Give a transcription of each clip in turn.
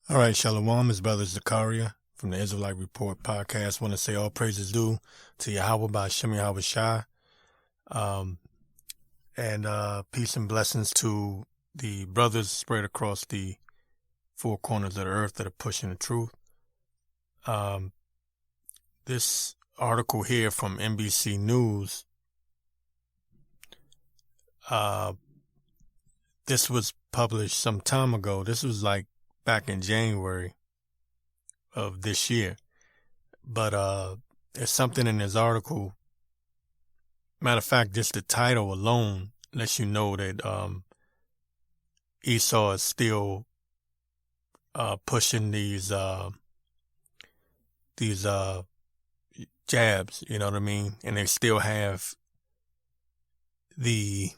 All right, Shalom, his brother Zakaria from the Israelite Report podcast. Want to say all praises due to Yahweh by Shem Yahweh Shai. And peace and blessings to the brothers spread across the four corners of the earth that are pushing the truth. This article here from NBC News, this was published some time ago. This was like back in January of this year. But there's something in this article. Matter of fact, just the title alone lets you know that Esau is still pushing these jabs, you know what I mean? And they still have the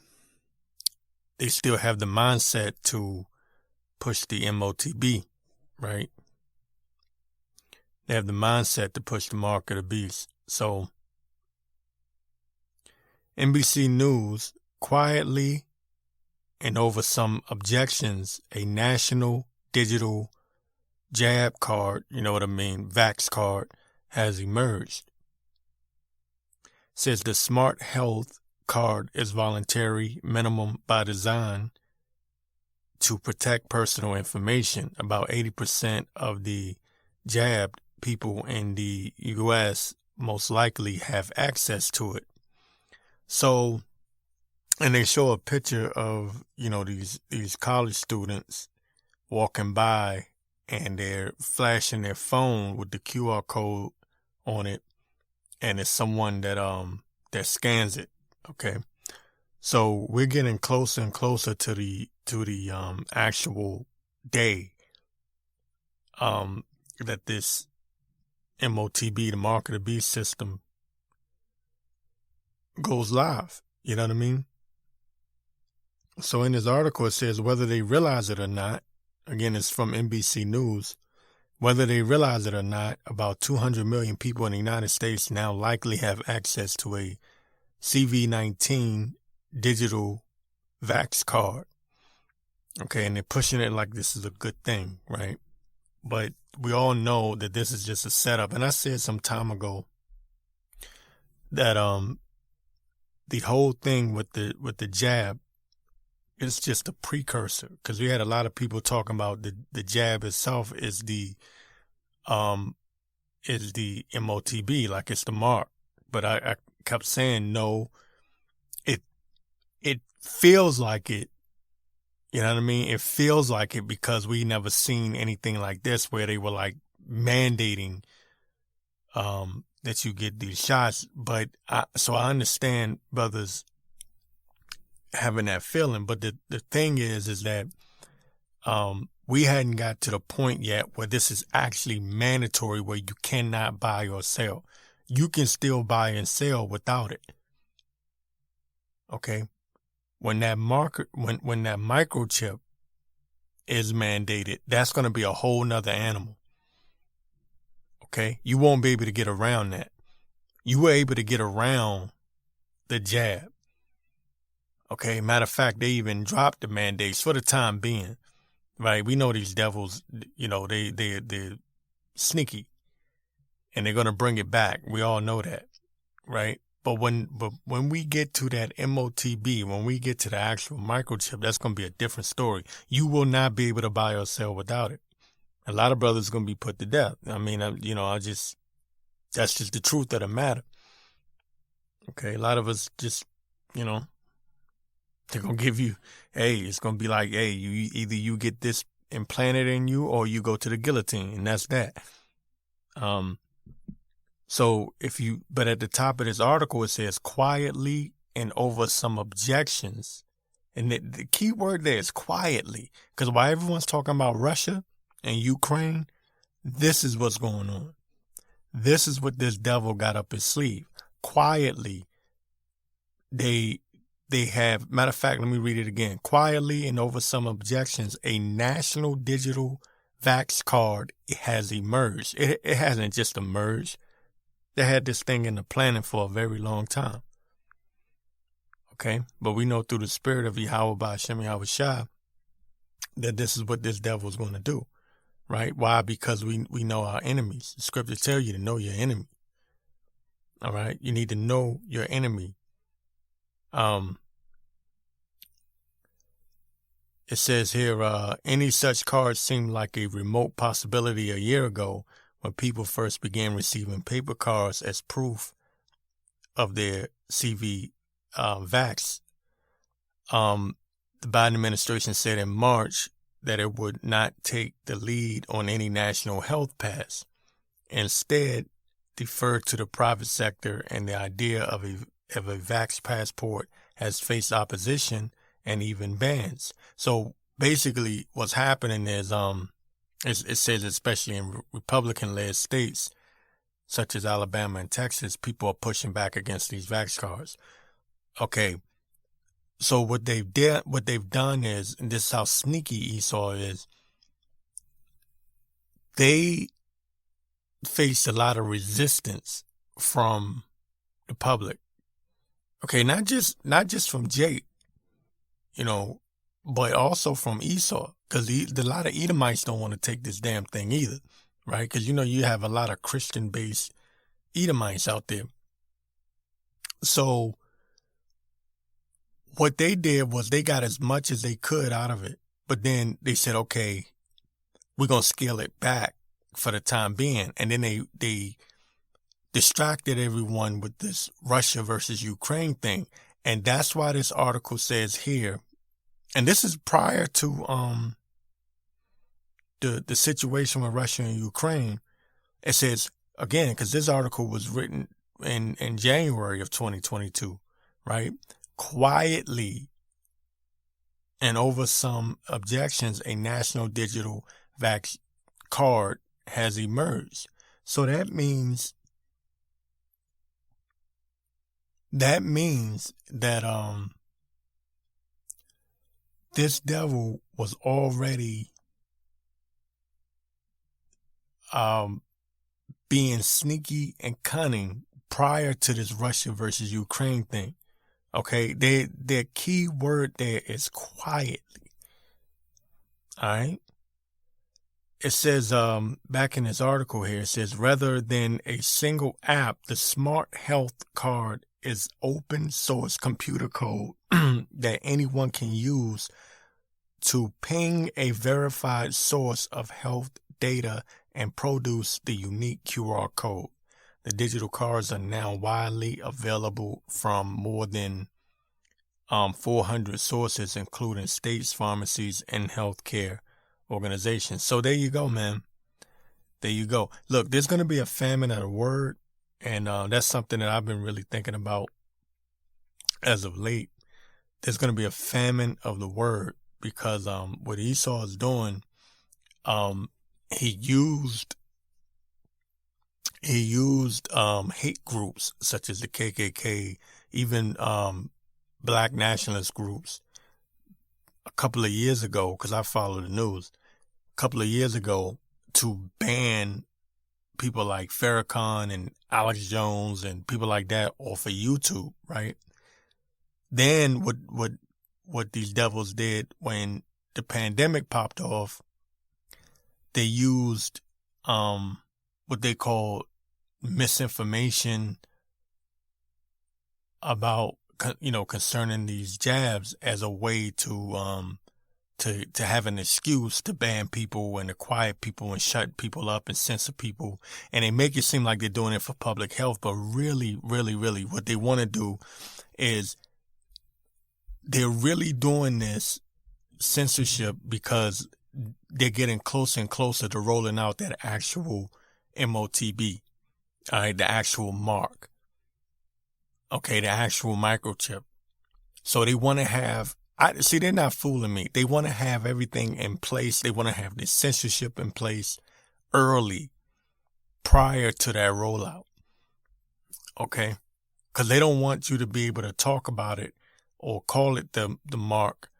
mindset to push the MOTB, right? They have the mindset to push the mark of the beast. So NBC News quietly and over some objections, a national digital jab card, you know what I mean, vax card, has emerged. Says the Smart Health card is voluntary, minimum by design to protect personal information. About 80% of the jabbed people in the U.S. most likely have access to it. So, and they show a picture of, these college students walking by and they're flashing their phone with the QR code on it, and it's someone that scans it. Okay. So we're getting closer and closer to the actual day that this MOTB, the Mark of the Beast system, goes live. You know what I mean? So in this article, it says whether they realize it or not, again, it's from NBC News, whether they realize it or not, about 200 million people in the United States now likely have access to a CV-19 digital vax card. Okay, and they're pushing it like this is a good thing, right? But we all know that this is just a setup. And I said some time ago that the whole thing with the jab is just a precursor, because we had a lot of people talking about the jab itself is the MOTB, like it's the mark. But I kept saying no. It feels like it. You know what I mean? It feels like it because we never seen anything like this where they were like mandating that you get these shots. But so I understand brothers having that feeling. But the thing is that we hadn't got to the point yet where this is actually mandatory, where you cannot buy or sell. You can still buy and sell without it. Okay. When that when that microchip is mandated, that's going to be a whole nother animal. Okay. You won't be able to get around that. You were able to get around the jab. Okay. Matter of fact, they even dropped the mandates for the time being. Right. We know these devils, they're sneaky and they're going to bring it back. We all know that. Right. But when we get to that MOTB, when we get to the actual microchip, that's going to be a different story. You will not be able to buy or sell without it. A lot of brothers are going to be put to death. I mean, that's just the truth of the matter. Okay. A lot of us just, they're going to give you, it's going to be like, either you get this implanted in you or you go to the guillotine, and that's that. So but at the top of this article, it says quietly and over some objections. And the key word there is quietly, because while everyone's talking about Russia and Ukraine, this is what's going on. This is what this devil got up his sleeve. Quietly, they have, matter of fact, let me read it again. Quietly and over some objections, a national digital vax card has emerged. It hasn't just emerged. They had this thing in the planning for a very long time. Okay. But we know through the spirit of Yahweh by Shem Yahweh Shai that this is what this devil is going to do. right? Why? Because we know our enemies. The scripture tell you to know your enemy. All right, you need to know your enemy. It says here, any such cards seemed like a remote possibility a year ago when people first began receiving paper cards as proof of their CV vax. The Biden administration said in March that it would not take the lead on any national health pass. Instead, defer to the private sector, and the idea of a vax passport has faced opposition and even bans. So basically what's happening is it says especially in Republican-led states such as Alabama and Texas, people are pushing back against these vax cards. Okay, so what they've done is, and this is how sneaky Esau is, they faced a lot of resistance from the public. Okay, not just from Jake, but also from Esau, because a lot of Edomites don't want to take this damn thing either, right? Because you have a lot of Christian-based Edomites out there. So what they did was they got as much as they could out of it, but then they said, okay, we're going to scale it back for the time being. And then they distracted everyone with this Russia versus Ukraine thing. And that's why this article says here, and this is prior to the situation with Russia and Ukraine. It says, again, because this article was written in January of 2022, right? Quietly and over some objections, a national digital vax card has emerged. So that means that this devil was already being sneaky and cunning prior to this Russia versus Ukraine thing. Okay, their key word there is quietly. All right. It says back in this article here, it says rather than a single app, the Smart Health Card is open source computer code that anyone can use to ping a verified source of health data and produce the unique QR code. The digital cards are now widely available from more than 400 sources, including states, pharmacies, and healthcare organizations. So there you go, man. There you go. Look, there's going to be a famine of the word, and that's something that I've been really thinking about as of late. There's going to be a famine of the word because what Esau is doing, he used hate groups such as the KKK, even black nationalist groups a couple of years ago, because I follow the news, a couple of years ago, to ban people like Farrakhan and Alex Jones and people like that off of YouTube, right? Then what these devils did when the pandemic popped off, they used what they call misinformation about concerning these jabs as a way to have an excuse to ban people and to quiet people and shut people up and censor people. And they make it seem like they're doing it for public health, but really, really, really what they want to do is they're really doing this censorship because they're getting closer and closer to rolling out that actual MOTB, all right, the actual mark. Okay, the actual microchip. So they want to have, they're not fooling me. They want to have everything in place. They want to have this censorship in place early, prior to that rollout. Okay? Because they don't want you to be able to talk about it or call it the mark.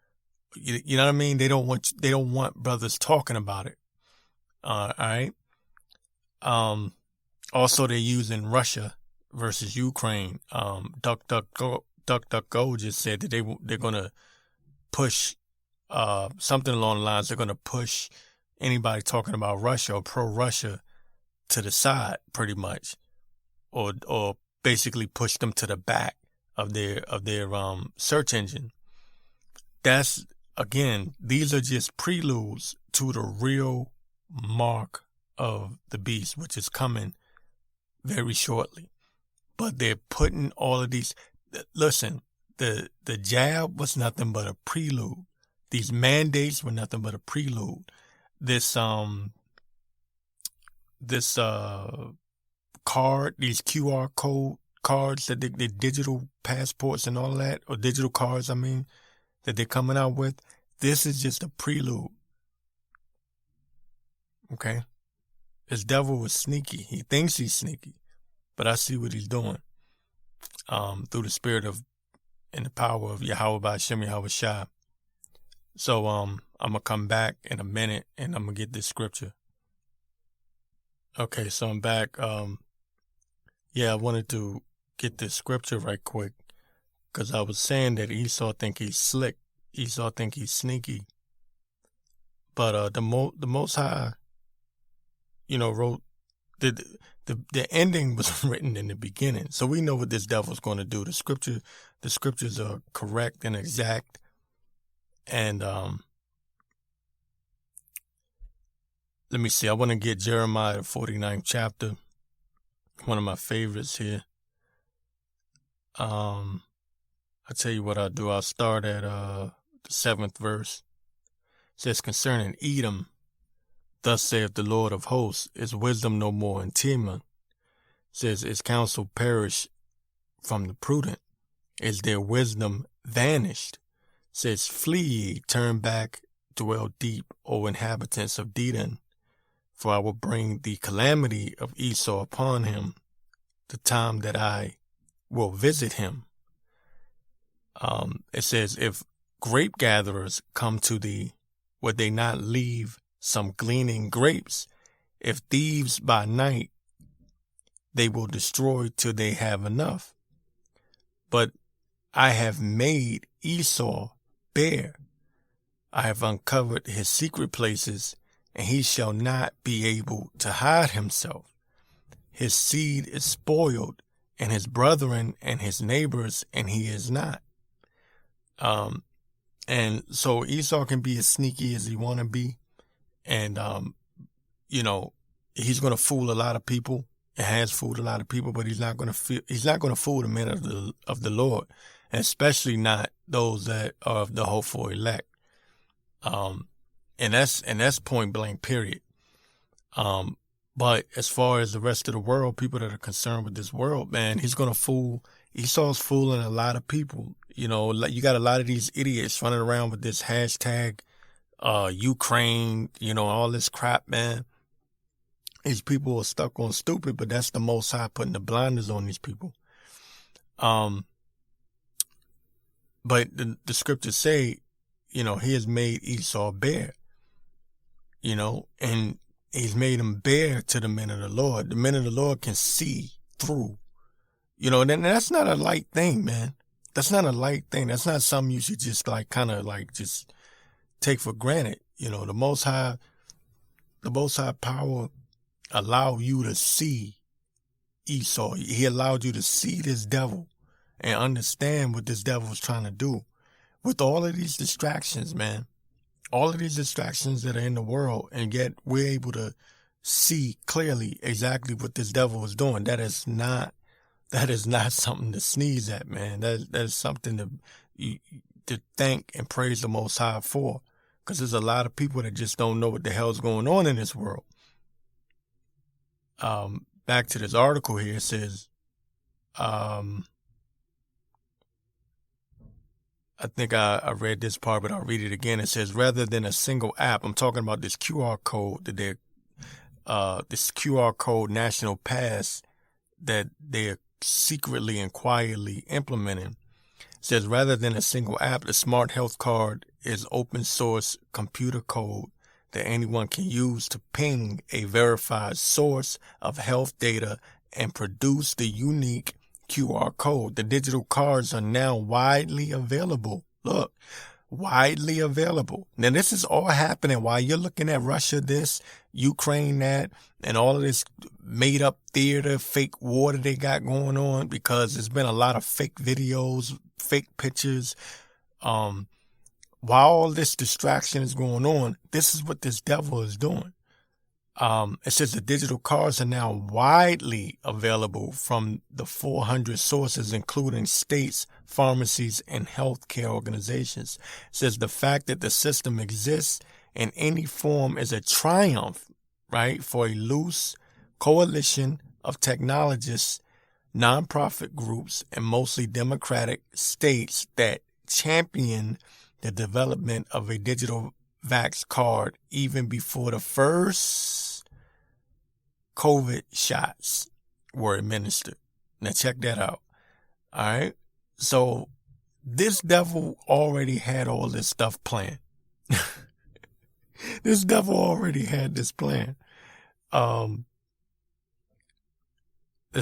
You know what I mean? They don't want brothers talking about it. All right? Also, they're using Russia versus Ukraine. DuckDuckGo just said that they're going to push something along the lines. They're going to push anybody talking about Russia or pro-Russia to the side, pretty much, or basically push them to the back of their search engine. That's, again, these are just preludes to the real mark of the beast, which is coming very shortly. But they're putting all of these. Listen, the jab was nothing but a prelude. These mandates were nothing but a prelude. This card, these QR code cards that the digital passports and all that, or digital cards, I mean, that they're coming out with. This is just a prelude. Okay? This devil is sneaky. He thinks he's sneaky, but I see what he's doing. Through the spirit of and the power of Yahweh B'Shem Yahweh Shai. So I'm gonna come back in a minute and I'm gonna get this scripture. Okay, so I'm back. I wanted to get this scripture right quick because I was saying that Esau think he's slick. Esau think he's sneaky. But the Most High, wrote the ending was written in the beginning, so we know what this devil's going to do. The scriptures are correct and exact, and let me see. I want to get Jeremiah the 49th chapter, one of my favorites here. I tell you what I'll do. I'll start at the 7th verse. It says, concerning Edom, thus saith the Lord of hosts, is wisdom no more in Teman? It says, is counsel perished from the prudent? Is their wisdom vanished? It says, flee ye, turn back, dwell deep, O inhabitants of Dedan, for I will bring the calamity of Esau upon him, the time that I will visit him. It says, if grape gatherers come to thee, would they not leave some gleaning grapes? If thieves by night, they will destroy till they have enough. But I have made Esau bare. I have uncovered his secret places, and he shall not be able to hide himself. His seed is spoiled, and his brethren and his neighbors, and he is not. And so Esau can be as sneaky as he want to be. And, he's going to fool a lot of people and has fooled a lot of people, but he's not going to fool the men of the Lord, and especially not those that are of the hopeful elect. And that's point blank, period. But as far as the rest of the world, people that are concerned with this world, man, he's going to fool. Esau's fooling a lot of people. You got a lot of these idiots running around with this hashtag, Ukraine, all this crap, man. These people are stuck on stupid, but that's the Most High putting the blinders on these people. But the scriptures say, he has made Esau bare, and he's made him bare to the men of the Lord. The men of the Lord can see through, and that's not a light thing, man. That's not a light thing. That's not something you should just just take for granted. The Most High power allowed you to see Esau. He allowed you to see this devil and understand what this devil is trying to do with all of these distractions, man. All of these distractions that are in the world, and yet we're able to see clearly exactly what this devil is doing. That is not something to sneeze at, man. That is something to thank and praise the Most High for, because there's a lot of people that just don't know what the hell's going on in this world. Back to this article here, it says, I think I read this part, but I'll read it again. It says, rather than a single app, I'm talking about this QR code that this QR code national pass that they're secretly and quietly implementing. It says, rather than a single app, the Smart Health Card is open source computer code that anyone can use to ping a verified source of health data and produce the unique QR code. The digital cards are now widely available. Look, widely available. Now, this is all happening while you're looking at Russia this, Ukraine that, and all of this made up theater, fake water they got going on, because there's been a lot of fake videos, fake pictures. While all this distraction is going on, this is what this devil is doing. It says the digital cards are now widely available from the 400 sources, including states, pharmacies, and healthcare organizations. It says the fact that the system exists in any form is a triumph, right, for a loose coalition of technologists, nonprofit groups, and mostly democratic states that champion the development of a digital vax card even before the first COVID shots were administered. Now check that out. All right. So this devil already had all this stuff planned. This devil already had this plan. Let's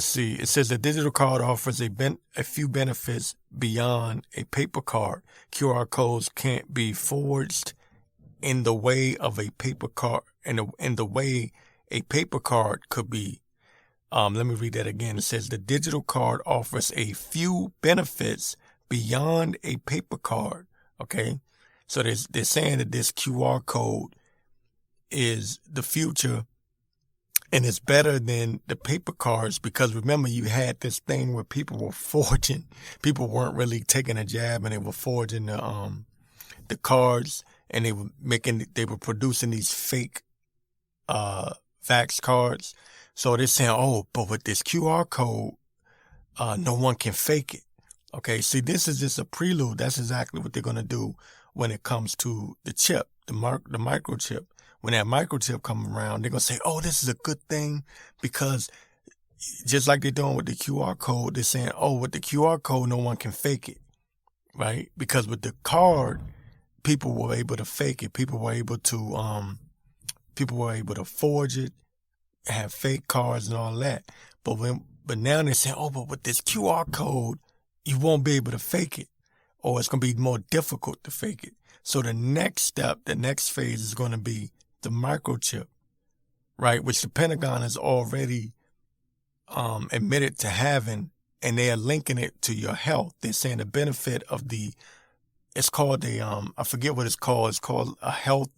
see. It says the digital card offers a few benefits beyond a paper card. QR codes can't be forged in the way of a paper card, in the way a paper card could be. Let me read that again. It says the digital card offers a few benefits beyond a paper card. Okay. So they're saying that this QR code is the future, and it's better than the paper cards, because remember, you had this thing where people were forging. People weren't really taking a jab, and they were forging the cards, and they were producing these fake fax cards. So they're saying, oh, but with this QR code, no one can fake it. Okay, see, this is just a prelude. That's exactly what they're going to do when it comes to the chip, the microchip. When that microchip comes around, they're going to say, oh, this is a good thing, because just like they're doing with the QR code, they're saying, oh, with the QR code, no one can fake it, right? Because with the card, people were able to fake it. People were able to forge it, have fake cards and all that. But now they're saying, oh, but with this QR code, you won't be able to fake it, or it's going to be more difficult to fake it. So the next step, the next phase is going to be the microchip, right? Which the Pentagon has already admitted to having, and they are linking it to your health. They're saying the benefit of it's called I forget what it's called. It's called a health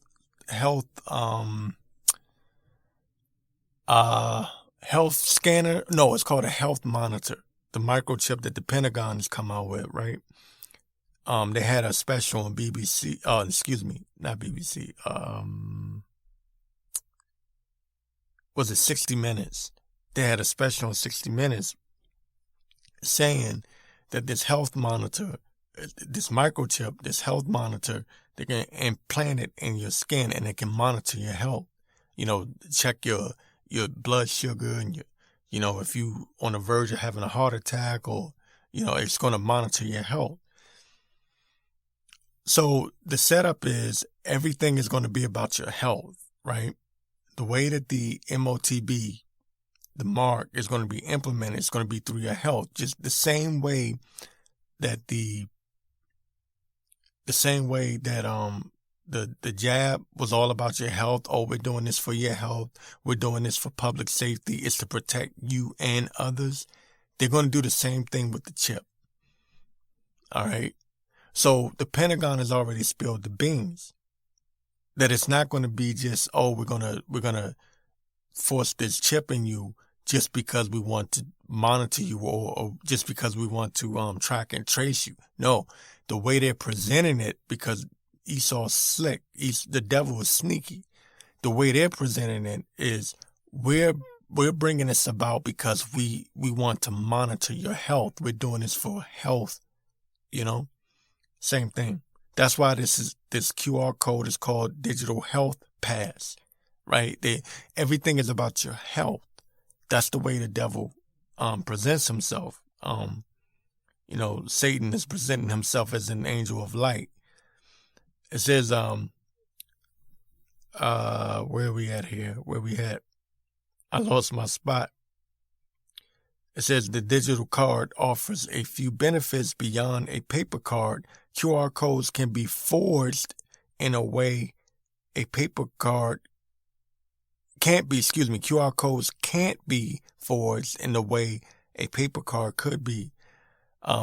scanner. No, it's called a health monitor. The microchip that the Pentagon has come out with, right? They had a special on BBC. Not BBC. Was it 60 Minutes? They had a special on 60 Minutes saying that this health monitor, this microchip, this health monitor, they can implant it in your skin, and it can monitor your health. You know, check your blood sugar, and if you on the verge of having a heart attack, or, it's going to monitor your health. So the setup is everything is going to be about your health, right? The way that the MOTB, the mark, is going to be implemented, it's going to be through your health. Just the same way that the jab was all about your health. Oh, we're doing this for your health. We're doing this for public safety. It's to protect you and others. They're going to do the same thing with the chip. All right. So the Pentagon has already spilled the beans that it's not going to be just, oh, we're going to force this chip in you just because we want to monitor you, or just because we want to track and trace you. No, the way they're presenting it, because Esau's slick, the devil is sneaky. The way they're presenting it is we're bringing this about because we want to monitor your health. We're doing this for health, Same thing. That's why this QR code is called Digital Health Pass, right? Everything is about your health. That's the way the devil presents himself. Satan is presenting himself as an angel of light. It says, where are we at here? I lost my spot. It says the digital card offers a few benefits beyond a paper card. QR codes can be forged in a way a paper card can't be, QR codes can't be forged in the way a paper card could be,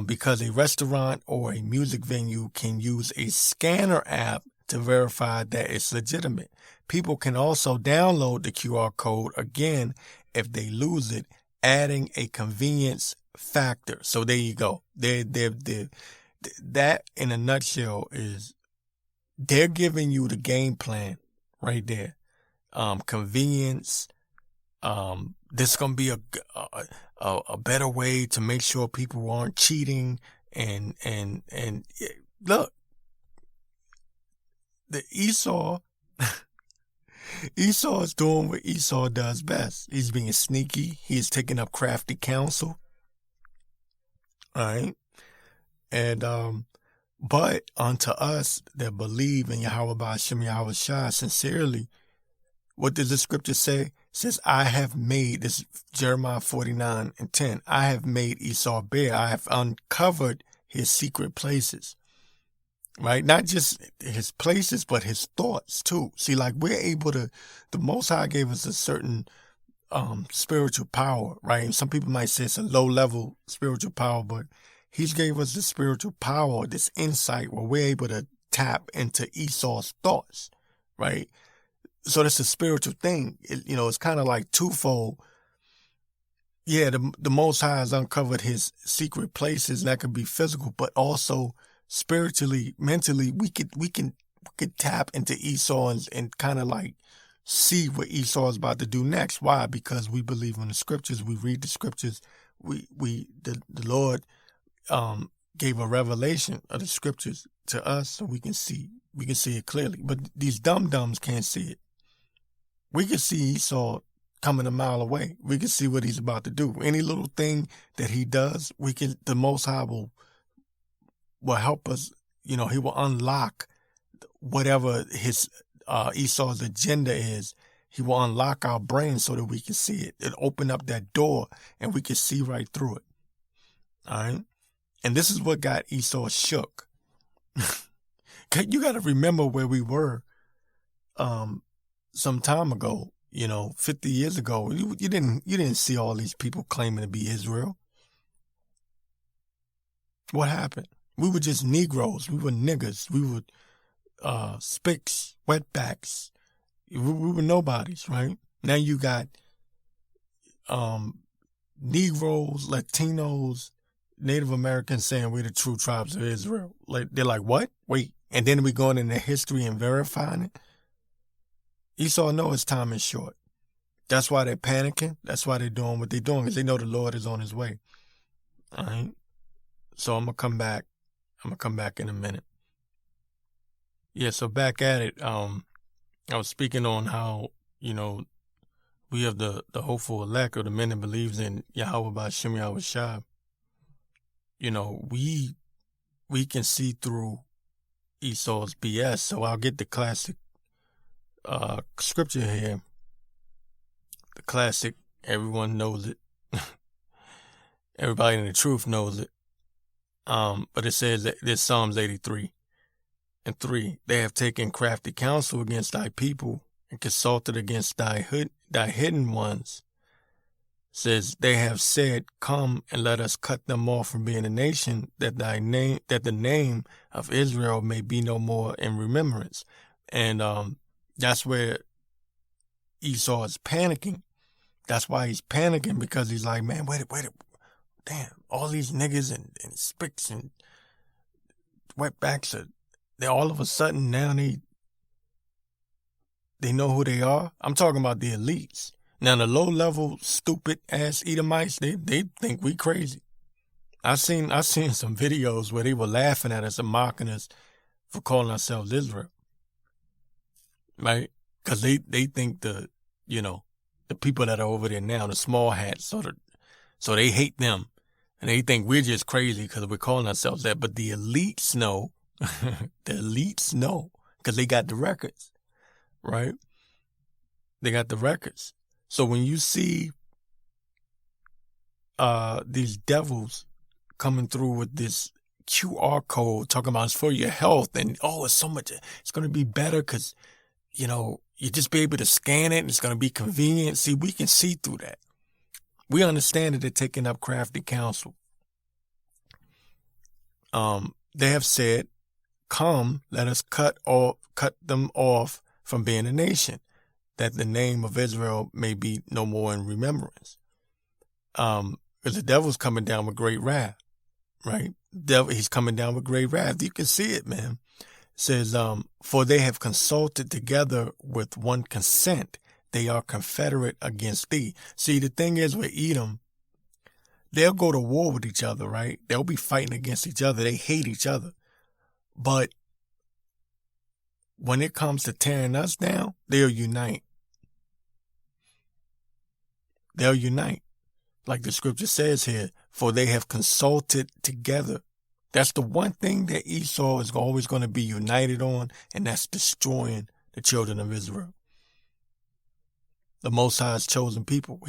because a restaurant or a music venue can use a scanner app to verify that it's legitimate. People can also download the QR code again if they lose it, adding a convenience factor. So there you go. That in a nutshell is they're giving you the game plan right there. Convenience. This is gonna be a better way to make sure people aren't cheating. And look, the Esau is doing what Esau does best. He's being sneaky. He's taking up crafty counsel. All right. And, but unto us that believe in Yahweh Ba'ashem Yahweh Shai sincerely, what does the scripture say? It says, I have made, this Jeremiah 49:10, I have made Esau bare. I have uncovered his secret places. Right? Not just his places, but his thoughts too. See, like we're able to, the Most High gave us a certain spiritual power, right? And some people might say it's a low level spiritual power, but He's gave us the spiritual power, this insight where we're able to tap into Esau's thoughts, right? So that's a spiritual thing. It's kind of like twofold. Yeah, the Most High has uncovered his secret places, and that could be physical, but also spiritually, mentally, we could tap into Esau and kind of like see what Esau is about to do next. Why? Because we believe in the scriptures. We read the scriptures. The Lord gave a revelation of the scriptures to us, so we can see it clearly. But these dum-dums can't see it. We can see Esau coming a mile away. We can see what he's about to do. Any little thing that he does, the Most High will help us. He will unlock whatever his Esau's agenda is. He will unlock our brain so that we can see it. It'll open up that door and we can see right through it. All right. And this is what got Esau shook. You got to remember where we were some time ago, 50 years ago. You didn't see all these people claiming to be Israel. What happened? We were just Negroes. We were niggas. We were spicks, wetbacks. We were nobodies, right? Now you got Negroes, Latinos, Native Americans saying we're the true tribes of Israel. Like they're like, what? Wait. And then we going into history and verifying it. Esau knows his time is short. That's why they're panicking. That's why they're doing what they're doing, because they know the Lord is on his way. All right. So I'm gonna come back. In a minute. Yeah. So back at it. I was speaking on how we have the hopeful elect, or the men that believes in Yahweh Ba'ashem Yahweh Shai. We can see through Esau's BS. So I'll get the classic scripture here. The classic, everyone knows it. Everybody in the truth knows it. But it says that there's Psalms 83:3. They have taken crafty counsel against thy people and consulted against thy hidden ones. Says they have said, come and let us cut them off from being a nation, that the name of Israel may be no more in remembrance. And that's where Esau is panicking. That's why he's panicking, because he's like, man, wait, damn, all these niggas and spicks and wetbacks they all of a sudden now they know who they are. I'm talking about the elites. Now the low level stupid ass Edomites, they think we crazy. I seen some videos where they were laughing at us and mocking us for calling ourselves Israel. Right? Because they think the people that are over there now, the small hats, so they hate them. And they think we're just crazy because we're calling ourselves that. But the elites know, because they got the records, right? They got the records. So when you see these devils coming through with this QR code talking about it's for your health and it's so much, it's going to be better because, you just be able to scan it and it's going to be convenient. See, we can see through that. We understand that they're taking up crafty counsel. They have said, come, let us cut them off from being a nation, that the name of Israel may be no more in remembrance. Because the devil's coming down with great wrath, right? He's coming down with great wrath. You can see it, man. It says, for they have consulted together with one consent. They are confederate against thee. See, the thing is with Edom, they'll go to war with each other, right? They'll be fighting against each other. They hate each other. But when it comes to tearing us down, they'll unite. They'll unite. Like the scripture says here, for they have consulted together. That's the one thing that Esau is always going to be united on, and that's destroying the children of Israel. The Most High's chosen people.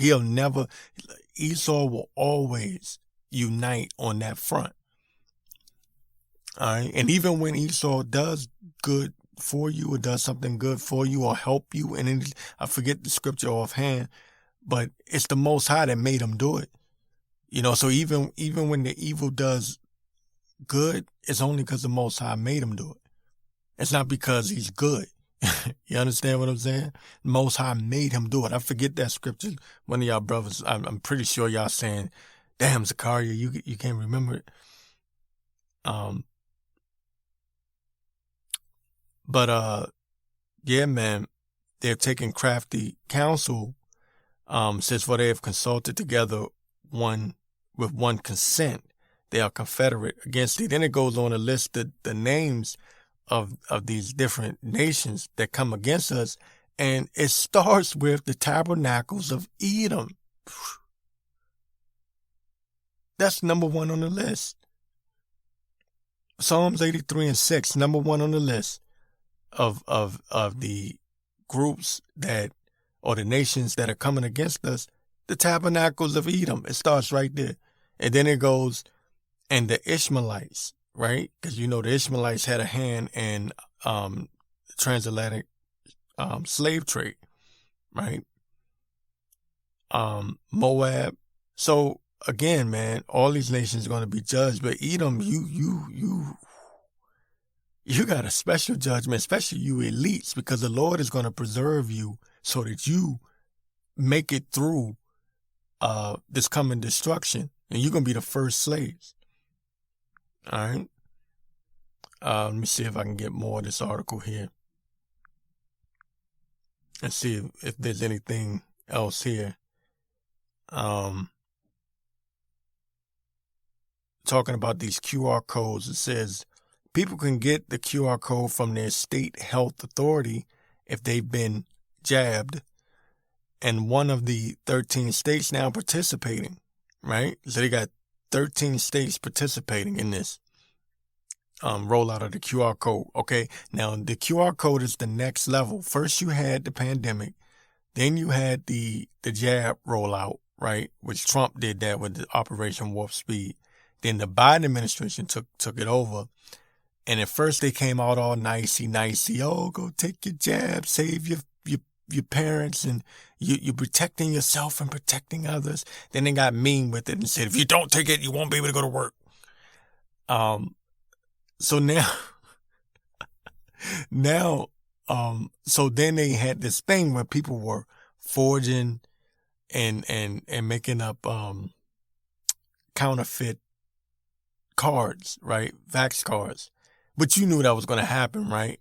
Esau will always unite on that front. All right. And even when Esau does good for you or does something good for you or help you, and I forget the scripture offhand, but it's the Most High that made him do it. So even when the evil does good, it's only because the Most High made him do it. It's not because he's good. You understand what I'm saying? The Most High made him do it. I forget that scripture. One of y'all brothers, I'm pretty sure y'all saying, damn, Zakaria, you can't remember it. Yeah, man, they're taking crafty counsel. Says, for they have consulted together with one consent. They are confederate against thee. Then it goes on to list the names of these different nations that come against us. And it starts with the tabernacles of Edom. That's number one on the list. Psalms 83:6, number one on the list of the groups or the nations that are coming against us, the tabernacles of Edom. It starts right there. And then it goes, and the Ishmaelites, right? Because the Ishmaelites had a hand in transatlantic slave trade, right? Moab. So again, man, all these nations are going to be judged, but Edom, you got a special judgment, especially you elites, because the Lord is going to preserve you so that you make it through this coming destruction, and you're going to be the first slaves. All right. Let me see if I can get more of this article here and see if there's anything else here. Talking about these QR codes, it says people can get the QR code from their state health authority if they've been jabbed, and one of the 13 states now participating, right? So they got 13 states participating in this rollout of the QR code. Okay, now the QR code is the next level. First you had the pandemic, then you had the jab rollout, right? Which Trump did that with the Operation Warp Speed. Then the Biden administration took it over. And at first they came out all nicey. Oh, go take your jab, save your parents, and you're protecting yourself and protecting others. Then they got mean with it and said, if you don't take it, you won't be able to go to work. So so then they had this thing where people were forging and making up counterfeit cards, right? Vax cards. But you knew that was going to happen, right?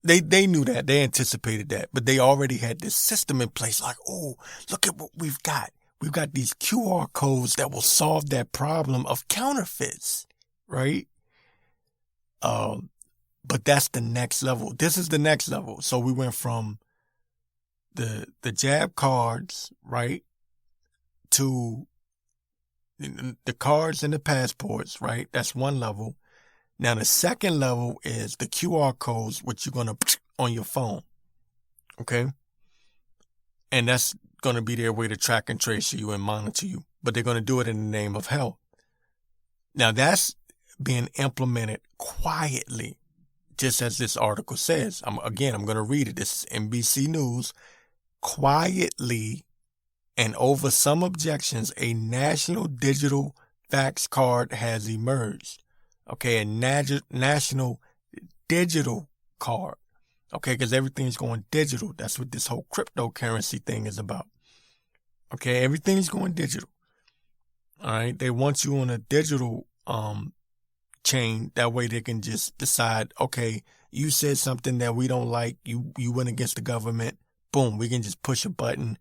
They knew that. They anticipated that. But they already had this system in place. Like, oh, look at what we've got. We've got these QR codes that will solve that problem of counterfeits, right? But that's the next level. This is the next level. So we went from the jab cards, right, to the cards and the passports, right? That's one level. Now the second level is the QR codes, which you're going to on your phone. Okay. And that's going to be their way to track and trace you and monitor you, but they're going to do it in the name of health. Now that's being implemented quietly, just as this article says. I'm going to read it. This is NBC News. Quietly and over some objections, a national digital fax card has emerged. Okay, a national digital card. Okay, because everything's going digital. That's what this whole cryptocurrency thing is about. Okay, everything's going digital. All right, they want you on a digital chain. That way they can just decide, okay, you said something that we don't like. You went against the government. Boom, we can just push a button,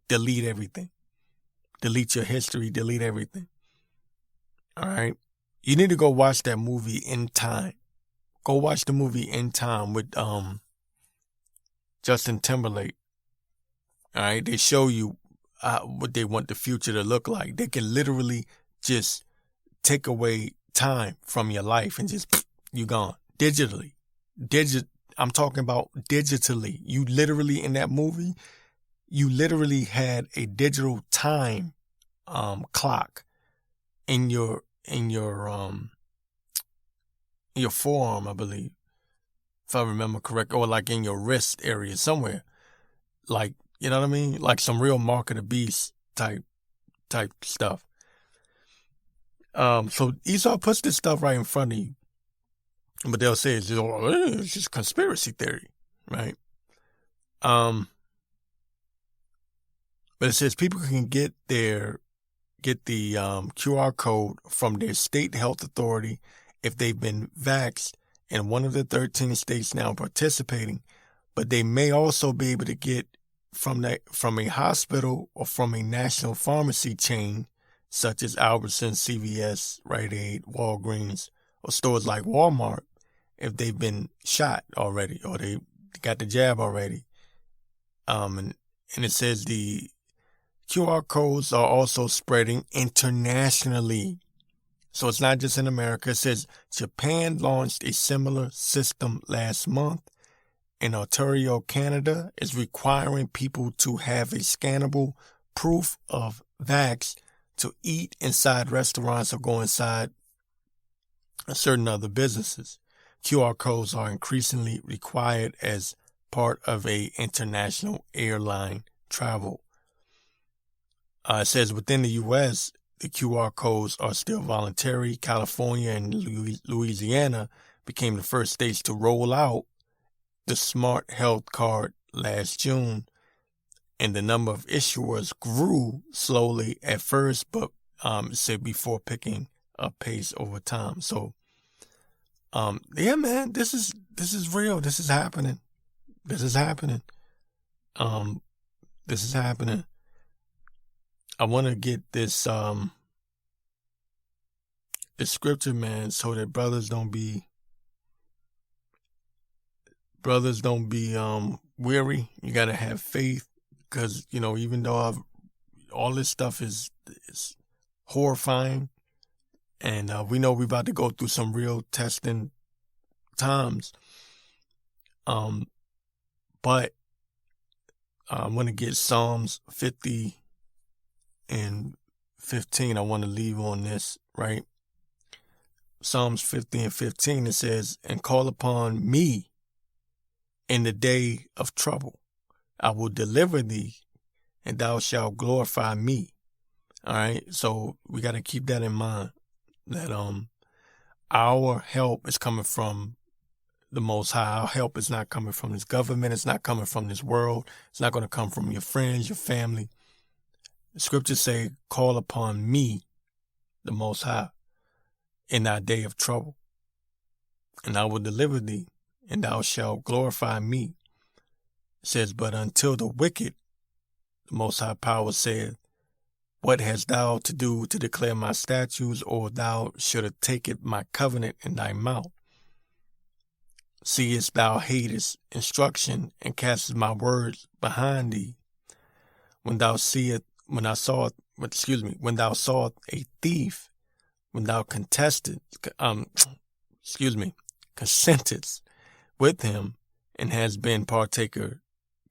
delete everything. Delete your history, delete everything. All right. You need to go watch that movie In Time. Go watch the movie In Time with Justin Timberlake. All right. They show you what they want the future to look like. They can literally just take away time from your life and just, you gone. Digitally. I'm talking about digitally. You literally, in that movie, you literally had a digital time clock in your forearm, I believe, if I remember correct, or like in your wrist area somewhere. Like, you know what I mean? Like some real Mark of the Beast type stuff. So Esau puts this stuff right in front of you. But they'll say it's just conspiracy theory, right? But it says people can get the QR code from their state health authority if they've been vaxxed in one of the 13 states now participating. But they may also be able to get from a hospital or from a national pharmacy chain such as Albertsons, CVS, Rite Aid, Walgreens, or stores like Walmart, if they've been shot already or they got the jab already. And it says the QR codes are also spreading internationally. So it's not just in America. It says Japan launched a similar system last month. In Ontario, Canada, is requiring people to have a scannable proof of vax to eat inside restaurants or go inside certain other businesses. QR codes are increasingly required as part of a international airline travel. It says within the U.S., the QR codes are still voluntary. California and Louisiana became the first states to roll out the Smart Health Card last June, and the number of issuers grew slowly at first, but it said before picking up pace over time. So, yeah, man, this is real. This is happening. This is happening. This is happening. I want to get this scripture, man, so that brothers don't be weary. You got to have faith, because, you know, even though all this stuff is horrifying, and we know we're about to go through some real testing times, but I'm going to get Psalms 50 and 15. I want to leave on this, right? Psalms 50 and 15, it says, "And call upon me in the day of trouble. I will deliver thee, and thou shalt glorify me." All right. So we got to keep that in mind, that our help is coming from the Most High. Our help is not coming from this government. It's not coming from this world. It's not going to come from your friends, your family. The scriptures say, "Call upon me, the Most High, in thy day of trouble, and I will deliver thee, and thou shalt glorify me." It says, "But until the wicked, the Most High Power said, What hast thou to do to declare my statutes, or thou shouldst take my covenant in thy mouth? Seest thou hatest instruction, and castest my words behind thee? When thou sawest a thief, when thou consentedst with him, and has been partaker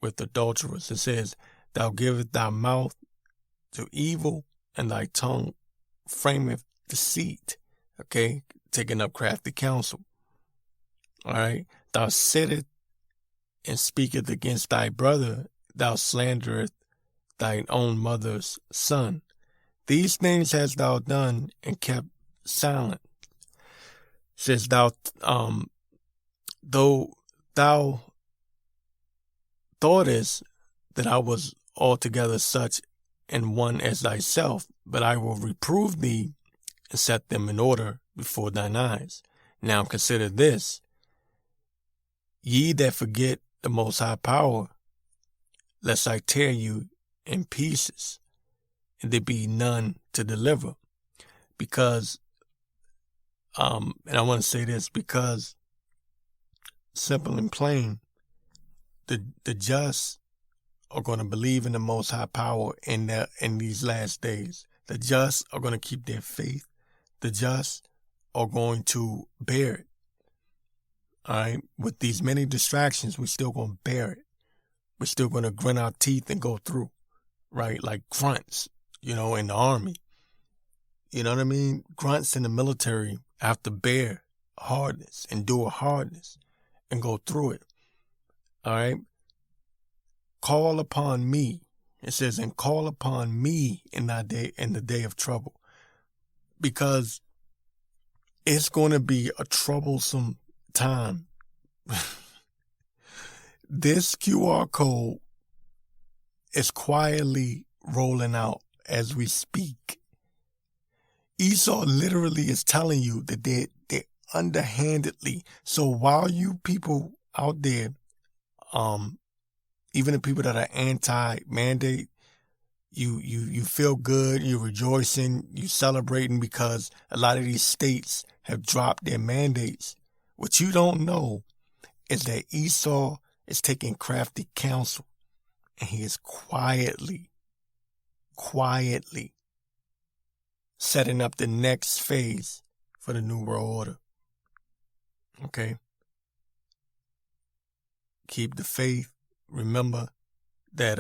with adulterers." It says, Thou givest thy mouth to evil, and thy tongue frameth deceit. Okay, taking up crafty counsel. All right, thou sittest and speaketh against thy brother, thou slanderest thine own mother's son. These things hast thou done and kept silent. Says thou, though thou thoughtest that I was altogether such an one as thyself, but I will reprove thee and set them in order before thine eyes. Now consider this, ye that forget the Most High power, lest I tear you in pieces, and there be none to deliver. Because, and I want to say this, because simple and plain, the just are going to believe in the Most High power in these last days. The just are going to keep their faith. The just are going to bear it. All right. With these many distractions, we're still going to bear it. We're still going to grin our teeth and go through, right? Like grunts, in the army. You know what I mean? Grunts in the military have to bear hardness, endure hardness, and go through it. All right. Call upon me. It says, and call upon me in the day of trouble. Because it's going to be a troublesome time. This QR code is quietly rolling out as we speak. Esau literally is telling you that they're underhandedly. So while you people out there, even the people that are anti-mandate, you feel good, you're rejoicing, you're celebrating because a lot of these states have dropped their mandates. What you don't know is that Esau is taking crafty counsel, and he is quietly setting up the next phase for the New World Order. Okay? Keep the faith. Remember that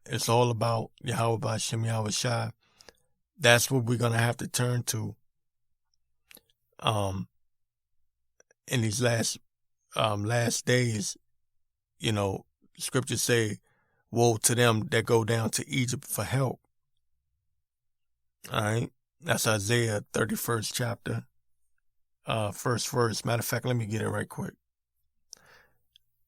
it's all about Yahweh B'Shem Yahweh Shai. That's what we're going to have to turn to in these last days. Scriptures say, woe to them that go down to Egypt for help. All right. That's Isaiah 31st chapter, first verse. Matter of fact, let me get it right quick.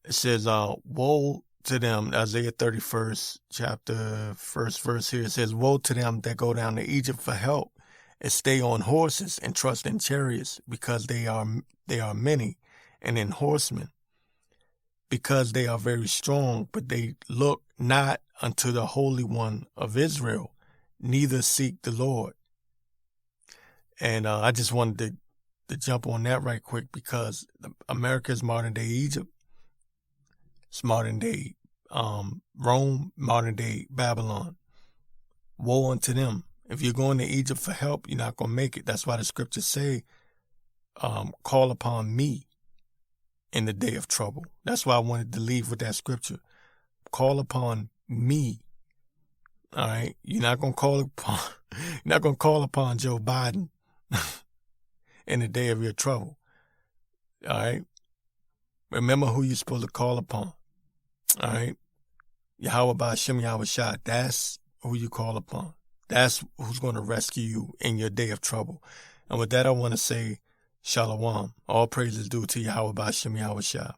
It says, woe to them, Isaiah 31st chapter, first verse here. It says, woe to them that go down to Egypt for help and stay on horses and trust in chariots, because they are many, and in horsemen, because they are very strong, but they look not unto the Holy One of Israel, neither seek the Lord. And I just wanted to jump on that right quick, because America's modern day Egypt. It's modern day Rome, modern day Babylon. Woe unto them. If you're going to Egypt for help, you're not going to make it. That's why the scriptures say, call upon me in the day of trouble. That's why I wanted to leave with that scripture. Call upon me. All right. You're not going to call upon Joe Biden in the day of your trouble. All right. Remember who you're supposed to call upon. All right. Yahweh B'Shem Yahweh Shai. That's who you call upon. That's who's going to rescue you in your day of trouble. And with that, I want to say, Shalom. All praises due to Yahweh B'Shem Yahweh Shai.